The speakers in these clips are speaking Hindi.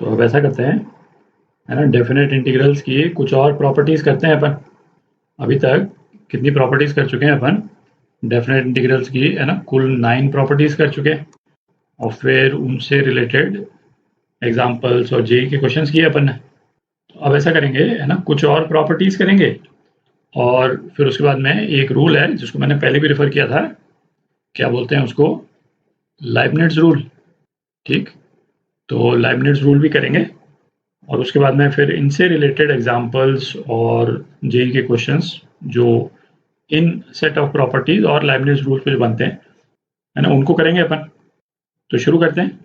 तो अब ऐसा करते हैं, है ना, डेफिनेट इंटीग्रल्स की कुछ और प्रॉपर्टीज़ करते हैं अपन। अभी तक कितनी प्रॉपर्टीज़ कर चुके हैं अपन डेफिनेट इंटीग्रल्स की, है ना, कुल 9 प्रॉपर्टीज़ कर चुके हैं, और फिर उनसे रिलेटेड एग्जाम्पल्स और जेई के क्वेश्चंस किए अपन ने। तो अब ऐसा करेंगे, है ना, कुछ और प्रॉपर्टीज़ करेंगे, और फिर उसके बाद में एक रूल है जिसको मैंने पहले भी रेफर किया था, क्या बोलते हैं उसको, लाइबनिट्ज़ रूल। ठीक, तो लाइबनिट्ज़ रूल भी करेंगे, और उसके बाद में फिर इनसे रिलेटेड एग्जाम्पल्स और जेई के क्वेश्चंस जो इन सेट ऑफ प्रॉपर्टीज और लाइबनिट्ज़ रूल पे जो बनते हैं, है ना, उनको करेंगे अपन। तो शुरू करते हैं।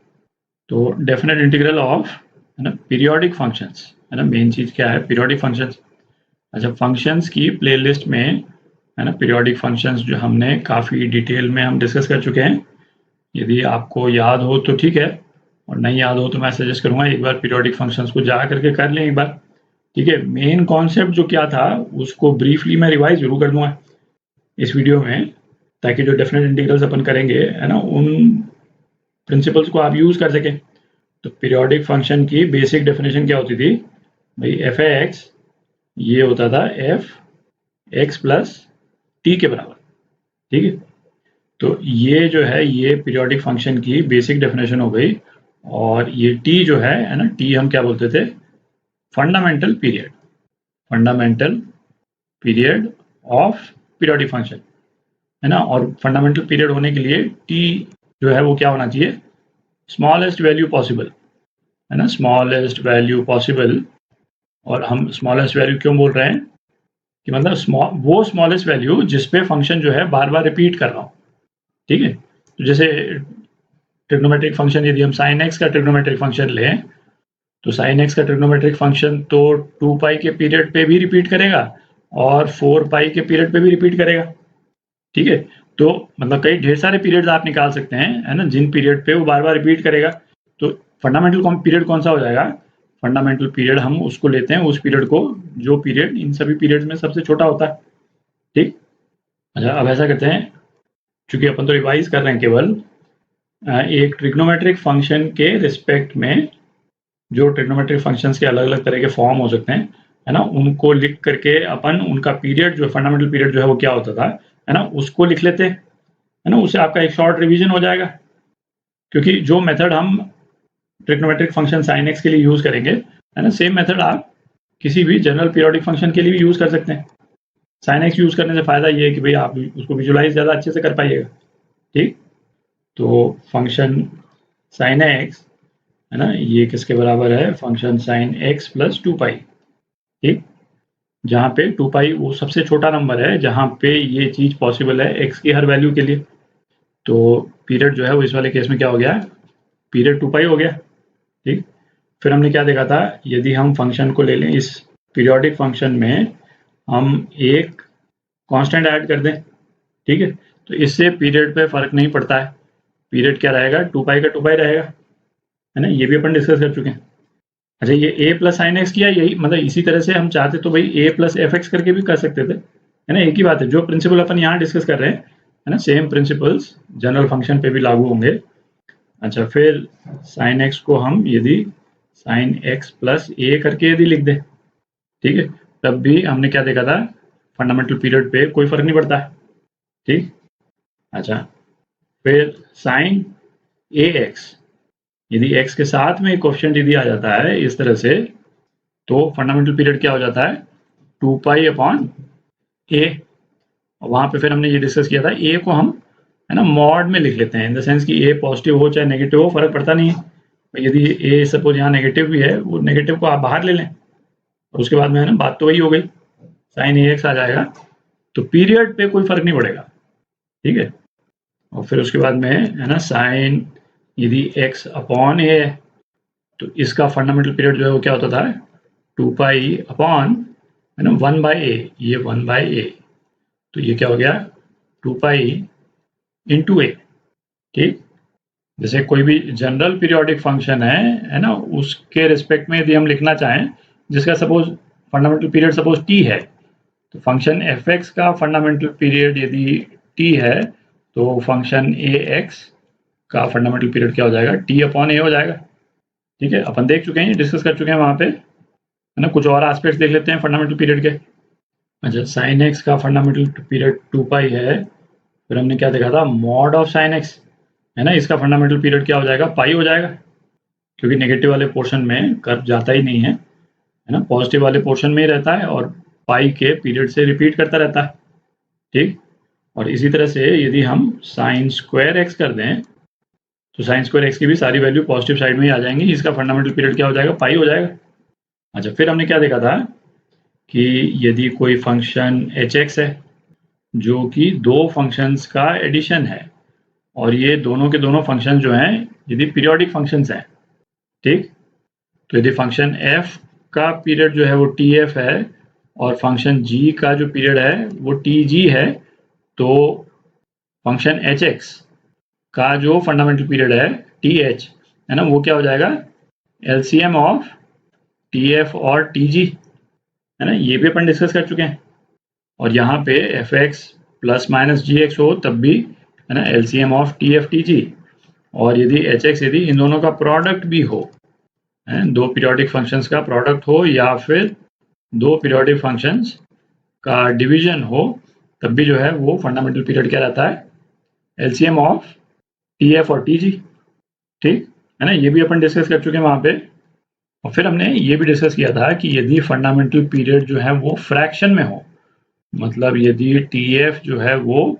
तो डेफिनेट इंटीग्रल ऑफ, है ना, पीरियोडिक फंक्शंस, है ना, मेन चीज़ क्या है, पीरियोडिक फंक्शंस। अच्छा, फंक्शंस की प्लेलिस्ट में, है ना, पीरियोडिक फंक्शंस जो हमने काफ़ी डिटेल में हम डिस्कस कर चुके हैं। यदि आपको याद हो तो ठीक है, और नहीं याद हो तो मैं सजेस्ट करूँगा एक बार पीरियोडिक फंक्शंस को जा करके कर लें एक बार। ठीक है, मेन कॉन्सेप्ट जो क्या था उसको ब्रीफली मैं रिवाइज जरूर कर दूंगा इस वीडियो में, ताकि जो डेफिनेट इंटीग्रल्स अपन करेंगे, है ना, उन प्रिंसिपल्स को आप यूज कर सकें। तो पीरियोडिक फंक्शन की बेसिक डेफिनेशन क्या होती थी भाई, एफ एक्स ये होता था एफ एक्स प्लस टी के बराबर। ठीक है, तो ये जो है ये पीरियोडिक फंक्शन की बेसिक डेफिनेशन हो गई, और ये टी जो है ना, टी हम क्या बोलते थे, fundamental period, fundamental period of periodic function, है ना। और फंडामेंटल पीरियड होने के लिए टी जो है वो क्या होना चाहिए, स्मॉलेस्ट वैल्यू पॉसिबल, है ना, स्मॉलेस्ट वैल्यू पॉसिबल। और हम स्मॉलेस्ट वैल्यू क्यों बोल रहे हैं कि मतलब वो स्मॉलेस्ट वैल्यू जिसपे फंक्शन जो है बार बार रिपीट कर रहा हूँ। ठीक है, तो जैसे ट्रिग्नोमेट्रिक फंक्शन, यदि हम साइन एक्स का ट्रिग्नोमेट्रिक फंक्शन लें, तो साइन एक्स का ट्रिग्नोमेट्रिक फंक्शन तो 2 पाई के पीरियड पे भी रिपीट करेगा और 4 पाई के पीरियड पे भी रिपीट करेगा। ठीक है, तो मतलब कई ढेर सारे पीरियड्स आप निकाल सकते हैं, है ना, जिन पीरियड पे वो बार बार रिपीट करेगा। तो फंडामेंटल पीरियड कौन सा हो जाएगा, फंडामेंटल पीरियड हम उसको लेते हैं, उस पीरियड को जो पीरियड इन सभी पीरियड्स में सबसे छोटा होता है। ठीक, अच्छा, अब ऐसा करते हैं, चूंकि अपन तो रिवाइज कर रहे हैं केवल, एक ट्रिग्नोमेट्रिक फंक्शन के रिस्पेक्ट में जो ट्रिग्नोमेट्रिक फंक्शंस के अलग अलग तरह के फॉर्म हो सकते हैं, है ना, उनको लिख करके अपन उनका पीरियड जो फंडामेंटल पीरियड जो है वो क्या होता था, है ना, उसको लिख लेते हैं, है ना। उससे आपका एक शॉर्ट रिवीजन हो जाएगा, क्योंकि जो मेथड हम ट्रिग्नोमेट्रिक फंक्शन साइन एक्स के लिए यूज करेंगे, है ना, सेम मेथड आप किसी भी जनरल पीरियोडिक फंक्शन के लिए भी यूज कर सकते हैं। साइन एक्स यूज करने से फायदा ये है कि भाई आप उसको विजुलाइज ज्यादा अच्छे से कर पाइएगा। ठीक, तो फंक्शन साइन एक्स, है ना, ये किसके बराबर है, फंक्शन साइन एक्स प्लस 2 पाई। ठीक, जहाँ पे 2 पाई वो सबसे छोटा नंबर है जहाँ पे ये चीज पॉसिबल है एक्स की हर वैल्यू के लिए। तो पीरियड जो है वो इस वाले केस में क्या हो गया, पीरियड 2 पाई हो गया। ठीक, फिर हमने क्या देखा था, यदि हम फंक्शन को ले लें, इस पीरियोडिक फंक्शन में हम एक कांस्टेंट ऐड कर दें, ठीक है, तो इससे पीरियड पे फर्क नहीं पड़ता है, पीरियड क्या रहेगा, 2 पाई का 2 पाई रहेगा, है ना, ये भी अपन डिस्कस कर चुके हैं। अच्छा, ये a प्लस साइन एक्स किया, यही मतलब इसी तरह से हम चाहते तो भाई a प्लस एफ एक्स करके भी कर सकते थे, है ना, एक ही बात है। जो प्रिंसिपल अपन यहाँ डिस्कस कर रहे हैं, है ना, सेम प्रिंसिपल्स जनरल फंक्शन पे भी लागू होंगे। अच्छा, फिर साइन एक्स को हम यदि साइन एक्स प्लस ए करके यदि लिख दें, ठीक है, तब भी हमने क्या देखा था, फंडामेंटल पीरियड पे कोई फर्क नहीं पड़ता। ठीक, अच्छा, फिर साइन ए एक्स, यदि x के साथ में कोएफिशिएंट यदि आ जाता है इस तरह से, तो फंडामेंटल पीरियड क्या हो जाता है, 2 पाई अपॉन ए। वहां पे फिर हमने ये डिस्कस किया था, ए को हम, है ना, मॉड में लिख लेते हैं, इन द सेंस कि ए पॉजिटिव हो चाहे नेगेटिव हो फर्क पड़ता नहीं है। यदि ए सपोज यहाँ नेगेटिव भी है, वो नेगेटिव को आप बाहर ले लें, और उसके बाद में, है ना, बात तो वही हो गई, साइन ए एक्स आ जाएगा, तो पीरियड पे कोई फर्क नहीं पड़ेगा। ठीक है, और फिर उसके बाद में, है ना, साइन यदि एक्स अपॉन ए है, तो इसका फंडामेंटल पीरियड जो है वो क्या होता था, 2 पाई अपॉन, है ना, 1 बाई ए, ये 1 बाई ए, तो ये क्या हो गया, 2 पाई इंटू ए। ठीक, जैसे कोई भी जनरल पीरियोडिक फंक्शन है ना, उसके रिस्पेक्ट में यदि हम लिखना चाहें, जिसका suppose fundamental period suppose T है, तो फंक्शन एफ एक्स का फंडामेंटल पीरियड यदि टी है, तो फंक्शन ए एक्स का फंडामेंटल पीरियड क्या हो जाएगा, टी अपॉन ए हो जाएगा। ठीक है, अपन देख चुके हैं, डिस्कस कर चुके हैं वहाँ पे, है ना। कुछ और एस्पेक्ट्स देख लेते हैं फंडामेंटल पीरियड के। अच्छा, साइन एक्स का फंडामेंटल पीरियड 2 पाई है। फिर हमने क्या देखा था, मॉड ऑफ साइन एक्स, है ना, इसका फंडामेंटल पीरियड क्या हो जाएगा, पाई हो जाएगा, क्योंकि नेगेटिव वाले पोर्शन में कर्व जाता ही नहीं है ना, पॉजिटिव वाले पोर्शन में ही रहता है और पाई के पीरियड से रिपीट करता रहता है। ठीक, और इसी तरह से यदि हम साइन स्क्वायर एक्स कर दें तो साइन स्क्वायर एक्स की भी सारी वैल्यू पॉजिटिव साइड में ही आ जाएंगी, इसका फंडामेंटल पीरियड क्या हो जाएगा, पाई हो जाएगा। अच्छा, फिर हमने क्या देखा था कि यदि कोई फंक्शन एच एक्स है जो कि दो फंक्शंस का एडिशन है, और ये दोनों के दोनों फंक्शन जो हैं यदि पीरियोडिक फंक्शंस हैं, ठीक, तो यदि फंक्शन एफ का पीरियड जो है वो टी एफ है और फंक्शन जी का जो पीरियड है वो टी जी है, तो फंक्शन एच एक्स का जो फंडामेंटल पीरियड है टी एच, है ना, वो क्या हो जाएगा, एलसीएम ऑफ टी एफ और टी जी, है ना, ये भी अपन डिस्कस कर चुके हैं। और यहाँ पे एफ एक्स प्लस माइनस जी एक्स हो तब भी, है ना, LCM of T F T G, और यदि एच एक्स यदि इन दोनों का प्रोडक्ट भी हो, है, दो पीरियोडिक फंक्शंस का प्रोडक्ट हो या फिर दो पीरियोडिक फंक्शंस का डिवीजन हो, तब भी जो है वो फंडामेंटल पीरियड क्या रहता है, एलसीएम ऑफ टी एफ और टी जी। ठीक है ना, ये भी अपन डिस्कस कर चुके हैं वहाँ पे। और फिर हमने ये भी डिस्कस किया था कि यदि फंडामेंटल पीरियड जो है वो फ्रैक्शन में हो, मतलब यदि टी एफ जो है वो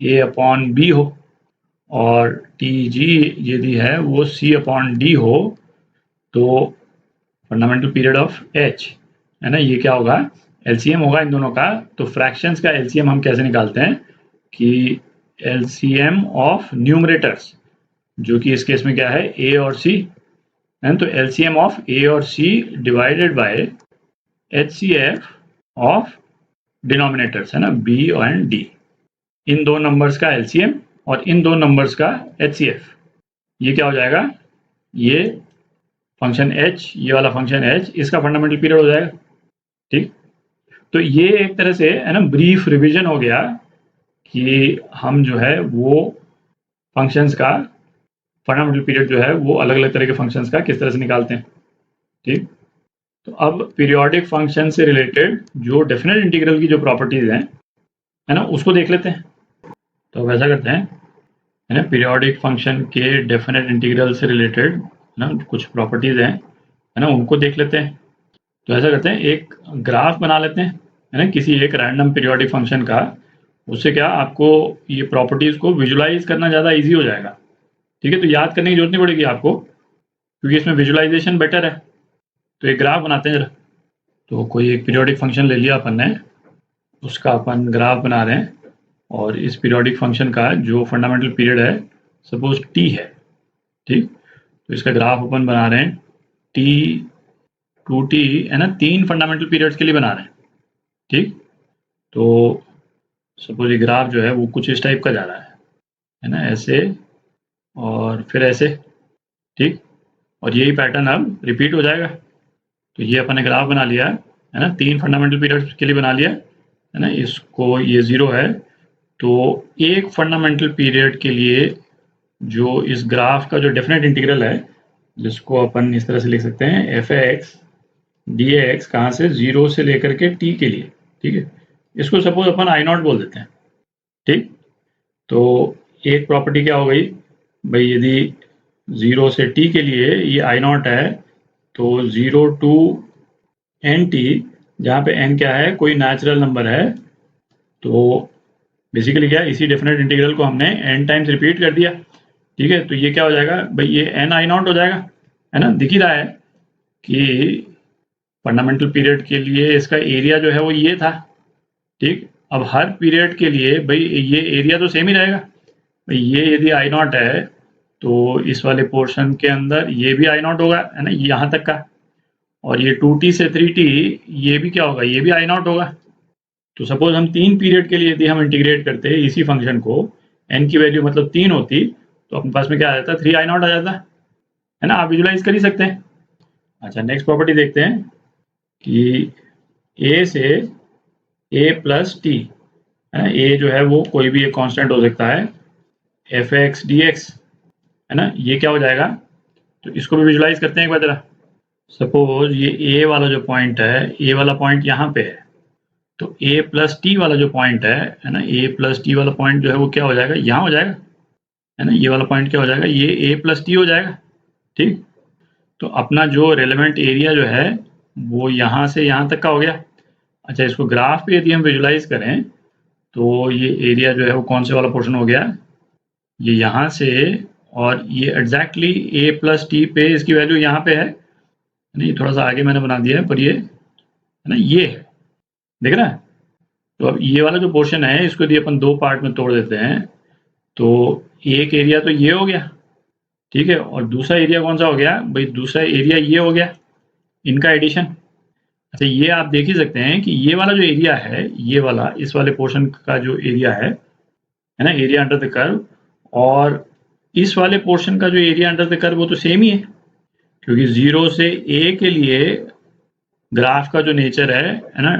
ए अपॉन बी हो और टी जी यदि है वो सी अपॉन डी हो, तो फंडामेंटल पीरियड ऑफ एच, है ना, ये क्या होगा, एलसीएम होगा इन दोनों का। तो फ्रैक्शंस का एलसीएम हम कैसे निकालते हैं कि एलसीएम ऑफ न्यूमरेटर्स, जो कि इस केस में क्या है, ए और सी, है, तो एलसीएम ऑफ ए और C divided by HCF of denominators, है ना, बी एंड डी, इन दो नंबर्स का एलसीएम और इन दो नंबर्स का एचसीएफ, ये क्या हो जाएगा, ये फंक्शन एच, ये वाला फंक्शन एच, इसका फंडामेंटल पीरियड हो जाएगा। ठीक, तो ये एक तरह से, है ना, ब्रीफ रिवीजन हो गया कि हम जो है वो फंक्शंस का फंडामेंटल पीरियड जो है वो अलग अलग तरह के फंक्शंस का किस तरह से निकालते हैं। ठीक, तो अब पीरियोडिक फंक्शन से रिलेटेड जो डेफिनेट इंटीग्रल की जो प्रॉपर्टीज हैं, है ना, उसको देख लेते हैं। तो अब ऐसा करते हैं, है ना, पीरियोडिक फंक्शन के डेफिनेट इंटीग्रल से रिलेटेड ना कुछ प्रॉपर्टीज हैं, है ना, उनको देख लेते हैं। तो ऐसा करते हैं, एक ग्राफ बना लेते हैं, है ना, किसी एक रैंडम पीरियोडिक फंक्शन का। उससे क्या आपको ये प्रॉपर्टीज को विजुलाइज करना ज़्यादा ईजी हो जाएगा। ठीक है, तो याद करने की जरूरत नहीं पड़ेगी आपको, क्योंकि इसमें विजुलाइजेशन बेटर है। तो एक ग्राफ बनाते हैं जरा। तो कोई एक पीरियोडिक फंक्शन ले लिया अपन ने, उसका अपन ग्राफ बना रहे हैं, और इस पीरियोडिक फंक्शन का जो फंडामेंटल पीरियड है सपोज टी है। ठीक, तो इसका ग्राफ अपन बना रहे हैं टी टू टी, है ना, 3 फंडामेंटल पीरियड्स के लिए बना रहे हैं। ठीक, तो सपोज ये ग्राफ जो है वो कुछ इस टाइप का जा रहा है ना, ऐसे और फिर ऐसे। ठीक, और यही पैटर्न अब रिपीट हो जाएगा। तो ये अपन ने ग्राफ बना लिया है ना, 3 फंडामेंटल पीरियड्स के लिए बना लिया, है ना, इसको ये 0 है। तो एक फंडामेंटल पीरियड के लिए जो इस ग्राफ का जो डेफिनेट इंटीग्रल है, जिसको अपन इस तरह से लिख सकते हैं, एफ एक्स डी एक्स, कहाँ से, 0 से लेकर के टी के लिए। ठीक है, इसको सपोज अपन आई नॉट बोल देते हैं। ठीक, तो एक प्रॉपर्टी क्या हो गई भाई, यदि 0 से टी के लिए ये आई नॉट है, तो 0 टू एन टी, जहाँ पे एन क्या है, कोई नेचुरल नंबर है, तो बेसिकली क्या है, इसी डेफिनेट इंटीग्रल को हमने एन टाइम्स रिपीट कर दिया। ठीक है, तो ये क्या हो जाएगा भाई, ये एन आई नॉट हो जाएगा, है ना, दिख ही रहा है कि फंडामेंटल पीरियड के लिए इसका एरिया जो है वो ये था। ठीक, अब हर पीरियड के लिए भाई ये एरिया तो सेम ही रहेगा। भाई ये यदि आई नॉट है तो इस वाले पोर्शन के अंदर ये भी आई नॉट होगा, है ना, यहाँ तक का, और ये 2t से 3t ये भी क्या होगा, ये भी आई नॉट होगा। तो सपोज हम 3 पीरियड के लिए यदि हम इंटीग्रेट करते हैं इसी फंक्शन को, n की वैल्यू मतलब 3 होती, तो अपने पास में क्या आ जाता, 3 आई नॉट आ जाता, है ना, आप विजुलाइज कर ही सकते हैं। अच्छा, नेक्स्ट प्रॉपर्टी देखते हैं कि a से a प्लस टी, है ना, a जो है वो कोई भी एक कांस्टेंट हो सकता है, एफ एक्स डी एक्स, है ना, ये क्या हो जाएगा, तो इसको भी विजुलाइज करते हैं एक बार जरा। सपोज ये ए वाला जो पॉइंट है, ए वाला पॉइंट यहाँ पे है, तो ए प्लस टी वाला जो पॉइंट है ना, ए प्लस टी वाला पॉइंट जो है वो क्या हो जाएगा, यहाँ हो जाएगा, है ना। ये वाला पॉइंट क्या हो जाएगा, ये ए प्लस टी हो जाएगा, ठीक। तो अपना जो रेलेवेंट एरिया जो है वो यहाँ से यहाँ तक का हो गया। अच्छा, इसको ग्राफ पे यदि हम विजुलाइज करें तो ये एरिया जो है वो कौन से वाला पोर्शन हो गया, ये यहाँ से, और ये एग्जैक्टली ए प्लस टी पे इसकी वैल्यू यहाँ पे है, नहीं थोड़ा सा आगे मैंने बना दिया है, पर ये है ना, ये है, देख रहा है। तो अब ये वाला जो पोर्शन है इसको यदि अपन दो पार्ट में तोड़ देते हैं तो एक एरिया तो ये हो गया, ठीक है, और दूसरा एरिया कौन सा हो गया भाई, दूसरा एरिया ये हो गया, इनका एडिशन। अच्छा, ये आप देख ही सकते हैं कि ये वाला जो एरिया है, ये वाला, इस वाले पोर्शन का जो एरिया है ना, एरिया अंडर द कर्व, और इस वाले पोर्शन का जो एरिया अंडर द कर्व वो तो सेम ही है, क्योंकि 0 से a के लिए ग्राफ का जो नेचर है ना,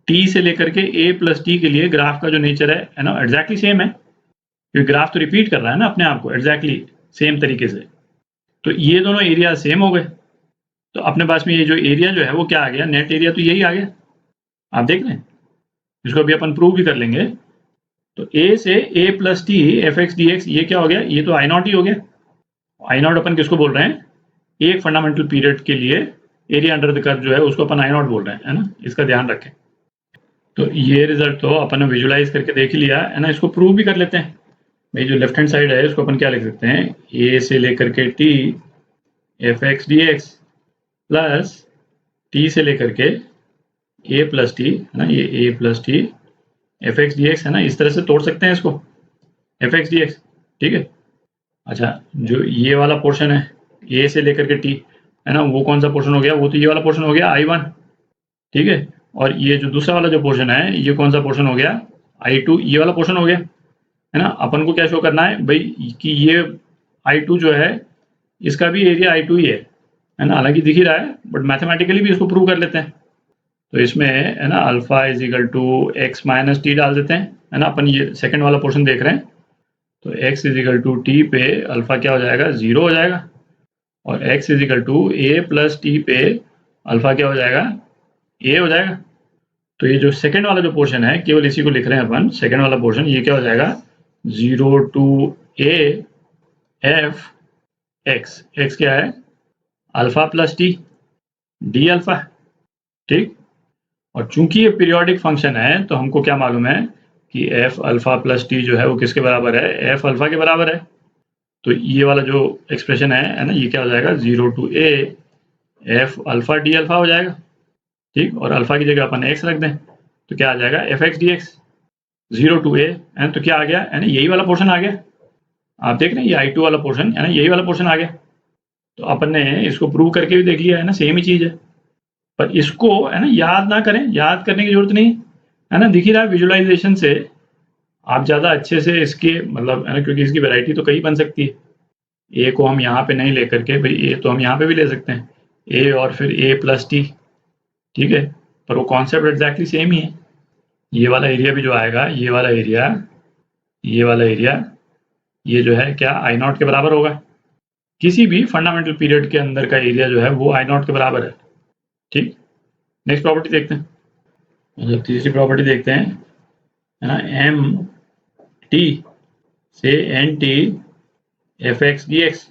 t से लेकर के a प्लस टी के लिए ग्राफ का जो नेचर है ना, एग्जैक्टली सेम है, क्योंकि ग्राफ तो रिपीट कर रहा है ना अपने आप को एग्जैक्टली सेम तरीके से। तो ये दोनों एरिया सेम हो गए, तो अपने पास में ये जो एरिया जो है वो क्या आ गया, नेट एरिया तो यही आ गया, आप देख रहे हैं। इसको अभी अपन प्रूव भी कर लेंगे। तो a से a plus T F X D x, ये क्या हो गया, ये तो आई नॉट ही हो गया। आई नॉट अपन किसको बोल रहे हैं, एक फंडामेंटल पीरियड के लिए एरिया अंडर द कर्व जो है उसको अपन आई नॉट बोल रहे हैं, है ना, इसका ध्यान रखें। तो ये रिजल्ट तो अपन ने विजुलाइज करके देख लिया है ना, इसको प्रूव भी कर लेते हैं। भाई जो लेफ्ट हैंड साइड है इसको अपन क्या लिख सकते हैं, a से लेकर के t F X D x plus t से लेकर के a प्लस टी, है ना, ये a plus T F X D x, है ना, इस तरह से तोड़ सकते हैं इसको, एफ एक्स डी एक्स, ठीक है। अच्छा, जो ये वाला पोर्शन है a से लेकर के t, है ना, वो कौन सा पोर्शन हो गया, वो तो ये वाला पोर्शन हो गया I1, ठीक है। और ये जो दूसरा वाला जो पोर्शन है ये कौन सा पोर्शन हो गया, I2, ये वाला पोर्शन हो गया, है ना। अपन को क्या शो करना है भाई कि ये I2 जो है इसका भी एरिया I2 ही है ना, हालांकि दिख ही रहा है, बट मैथमेटिकली भी इसको प्रूव कर लेते हैं। तो इसमें है ना alpha is equal to X minus T डाल देते हैं, है ना, अपन ये सेकंड वाला पोर्शन देख रहे हैं। तो x is equal to T पे अल्फा क्या हो जाएगा, 0 हो जाएगा, और x is equal to A plus T पे अल्फा क्या हो जाएगा, a हो जाएगा। तो ये जो सेकंड वाला जो पोर्शन है केवल इसी को लिख रहे हैं अपन, सेकंड वाला पोर्शन ये क्या हो जाएगा, 0 to a f x, x क्या है, alpha plus T D alpha, ठीक। और चूंकि ये पीरियोडिक फंक्शन है तो हमको क्या मालूम है कि एफ अल्फा प्लस टी जो है वो किसके बराबर है, एफ अल्फा के बराबर है। तो ये वाला जो एक्सप्रेशन है ना, ये क्या हो जाएगा, 0 to A F alpha D alpha हो जाएगा, ठीक। और अल्फा की जगह अपन एक्स रख दें तो क्या आ जाएगा, F X D X, 0 to A, है तो क्या आ गया, है ना, यही वाला पोर्शन आ गया। आप देख रहे हैं ये I2 वाला पोर्शन है ना, यही वाला पोर्शन आ गया। तो अपन ने इसको प्रूव करके भी देख लिया है ना, सेम ही चीज है। पर इसको है ना याद ना करें, याद करने की जरूरत नहीं है ना, दिख ही रहा है विजुअलाइजेशन से आप ज़्यादा अच्छे से इसके मतलब है ना, क्योंकि इसकी वैरायटी तो कई बन सकती है। ए को हम यहाँ पे नहीं लेकर के, भाई ए तो हम यहाँ पे भी ले सकते हैं, ए और फिर ए प्लस टी, ठीक है, पर वो कॉन्सेप्ट एग्जैक्टली सेम ही है। ये वाला एरिया भी जो आएगा, ये वाला एरिया, ये वाला एरिया, ये जो है क्या आई नॉट के बराबर होगा। किसी भी फंडामेंटल पीरियड के अंदर का एरिया जो है वो आई नॉट के बराबर है, ठीक। नेक्स्ट प्रॉपर्टी देखते हैं, मतलब तीसरी प्रॉपर्टी देखते हैं, है ना, एम टी से N T F X D X,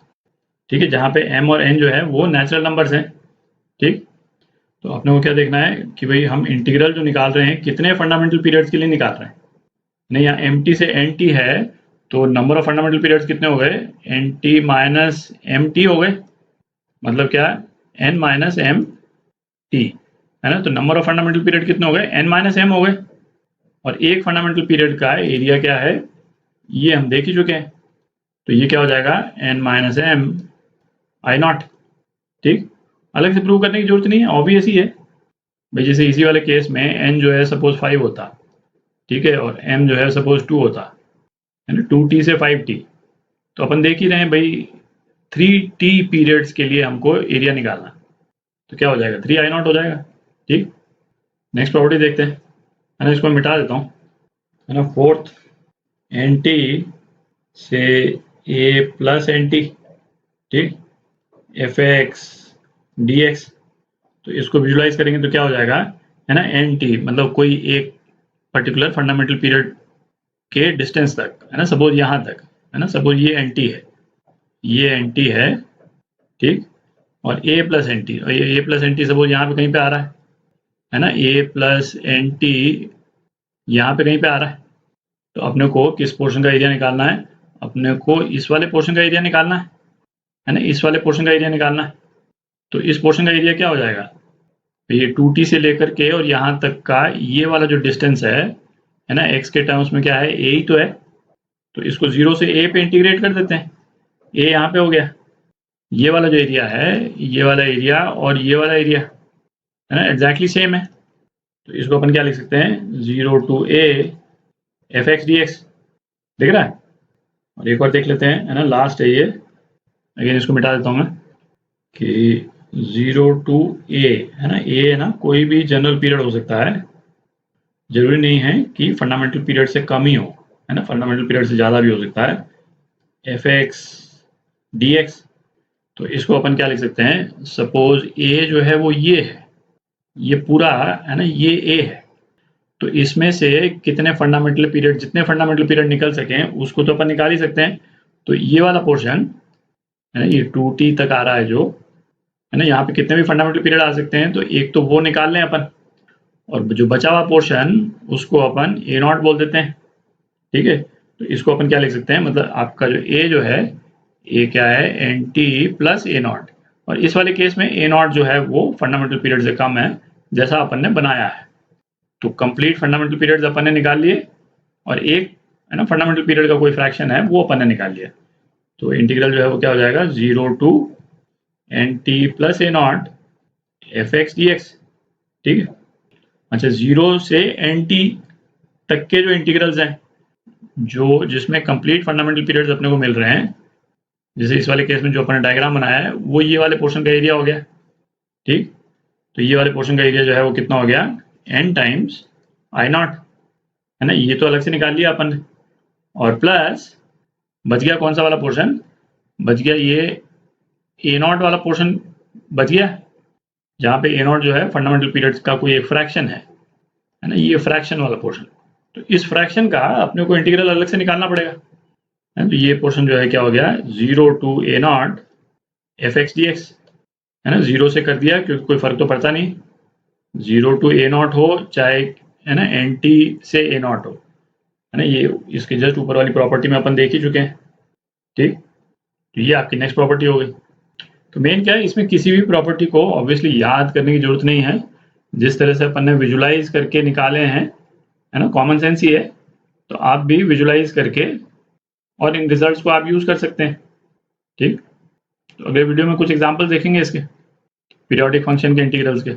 ठीक है, जहाँ पे एम और एन जो है वो नेचुरल नंबर्स हैं, ठीक। तो अपने को क्या देखना है कि भाई हम इंटीग्रल जो निकाल रहे हैं कितने फंडामेंटल पीरियड्स के लिए निकाल रहे हैं। नहीं, यहाँ एम टी से एन टी है तो नंबर ऑफ फंडामेंटल पीरियड्स कितने हो गए, N T minus M T हो गए, मतलब क्या, एन माइनस एम टी, है ना। तो नंबर ऑफ फंडामेंटल पीरियड कितने हो गए, एन माइनस एम हो गए। और एक फंडामेंटल पीरियड का एरिया क्या है ये हम देख ही चुके हैं, तो ये क्या हो जाएगा, N minus M I naught, ठीक। अलग से प्रूव करने की जरूरत नहीं है, ऑब्वियस ही है भाई। जैसे इसी वाले केस में एन जो है सपोज 5 होता, ठीक है, और एम जो है सपोज 2 होता, है ना, 2t से 5t, तो अपन देख ही रहे हैं भाई 3t पीरियड्स के लिए हमको एरिया निकालना, तो क्या हो जाएगा, 3 आई नॉट हो जाएगा, ठीक। नेक्स्ट प्रॉपर्टी देखते हैं, है ना, इसको मिटा देता हूँ, है ना, फोर्थ एन टी से ए प्लस एन टी, ठीक। F X D x. तो इसको विजुलाइज करेंगे तो क्या हो जाएगा, है ना, एन टी, मतलब कोई एक पर्टिकुलर फंडामेंटल पीरियड के डिस्टेंस तक, है ना, सपोज यहाँ तक, है ना, सपोज ये एन टी है, ये एन टी है, ठीक, और ए प्लस एन टी, और ये ए प्लस एन टी सपोज यहाँ पे कहीं पे आ रहा है ना, ए प्लस एन टी यहाँ पे कहीं पे आ रहा है। तो अपने को किस पोर्शन का एरिया निकालना है, अपने को इस वाले पोर्शन का एरिया निकालना है ना, इस वाले पोर्शन का एरिया निकालना है। तो इस पोर्शन का एरिया क्या हो जाएगा, तो ये 2t से लेकर के और यहाँ तक का ये वाला जो डिस्टेंस है ना, x के टर्म्स में क्या है, a ही तो है। तो इसको 0 से a पे इंटीग्रेट कर देते हैं, a यहाँ पे हो गया, ये वाला जो एरिया है, ये वाला एरिया और ये वाला एरिया, है ना, एग्जैक्टली सेम है। तो इसको अपन क्या लिख सकते हैं, 0 to a F X D x, दिख रहा है। और एक और देख लेते हैं, है ना, लास्ट है ये, अगेन इसको मिटा देता हूँ मैं, कि 0 to a, है ना, a है ना, कोई भी जनरल पीरियड हो सकता है, जरूरी नहीं है कि फंडामेंटल पीरियड से कम ही हो, है ना, फंडामेंटल पीरियड से ज़्यादा भी हो सकता है, एफ एक्स डी एक्स। तो इसको अपन क्या लिख सकते हैं, सपोज a जो है वो ये है, ये पूरा, है ना, ये a है। तो इसमें से कितने फंडामेंटल पीरियड, जितने फंडामेंटल पीरियड निकल सकें उसको तो अपन निकाल ही सकते हैं। तो ये वाला पोर्शन, है ना, ये 2t तक आ रहा है जो, है ना, यहाँ पे कितने भी फंडामेंटल पीरियड आ सकते हैं, तो एक तो वो निकाल लें अपन, और जो बचा हुआ पोर्शन उसको अपन ए नॉट बोल देते हैं, ठीक है। तो इसको अपन क्या लिख सकते हैं, मतलब आपका जो ए जो है, ए क्या है, N T plus A naught, और इस वाले केस में ए नॉट जो है वो फंडामेंटल पीरियड से कम है जैसा अपन ने बनाया है। तो कंप्लीट फंडामेंटल पीरियड्स अपन ने निकाल लिए, और एक, है ना, फंडामेंटल पीरियड का कोई फ्रैक्शन है वो अपन ने निकाल लिया। तो इंटीग्रल जो है वो क्या हो जाएगा, 0 to N T plus A naught F X D X, ठीक है। अच्छा, 0 से एन टी तक के जो इंटीग्रल्स हैं, जो जिसमें कंप्लीट फंडामेंटल पीरियड्स अपने को मिल रहे हैं, जैसे इस वाले केस में जो अपने डायग्राम बनाया है, वो ये वाले पोर्शन का एरिया हो गया, ठीक। तो ये वाले पोर्शन का एरिया जो है वो कितना हो गया, n टाइम्स आई नॉट, है ना, ये तो अलग से निकाल लिया अपन ने, और प्लस बच गया कौन सा वाला पोर्शन, बच गया ये ए नॉट वाला पोर्शन बच गया, जहाँ पे ए नॉट जो है फंडामेंटल पीरियड्स का कोई एक फ्रैक्शन है ना, ये फ्रैक्शन वाला पोर्शन। तो इस फ्रैक्शन का अपने को इंटीग्रल अलग से निकालना पड़ेगा, है। तो ये पोर्शन जो है क्या हो गया, 0 to a not F X D x, है ना, 0 से कर दिया क्योंकि कोई फर्क तो पड़ता नहीं, 0 to a नॉट हो चाहे, है ना, एन टी से ए नॉट हो, है ना, ये इसके जस्ट ऊपर वाली प्रॉपर्टी में अपन देख ही चुके हैं, ठीक। तो ये आपकी नेक्स्ट प्रॉपर्टी हो गई। तो मेन क्या है, इसमें किसी भी प्रॉपर्टी को ऑब्वियसली याद करने की जरूरत नहीं है, जिस तरह से अपन ने विजुलाइज करके निकाले हैं, है ना, कॉमन सेंस ही है। तो आप भी विजुलाइज करके और इन रिजल्ट्स को आप यूज कर सकते हैं, ठीक। तो अगले वीडियो में कुछ एग्जांपल्स देखेंगे इसके, पीरियोडिक फंक्शन के इंटीग्रल्स के।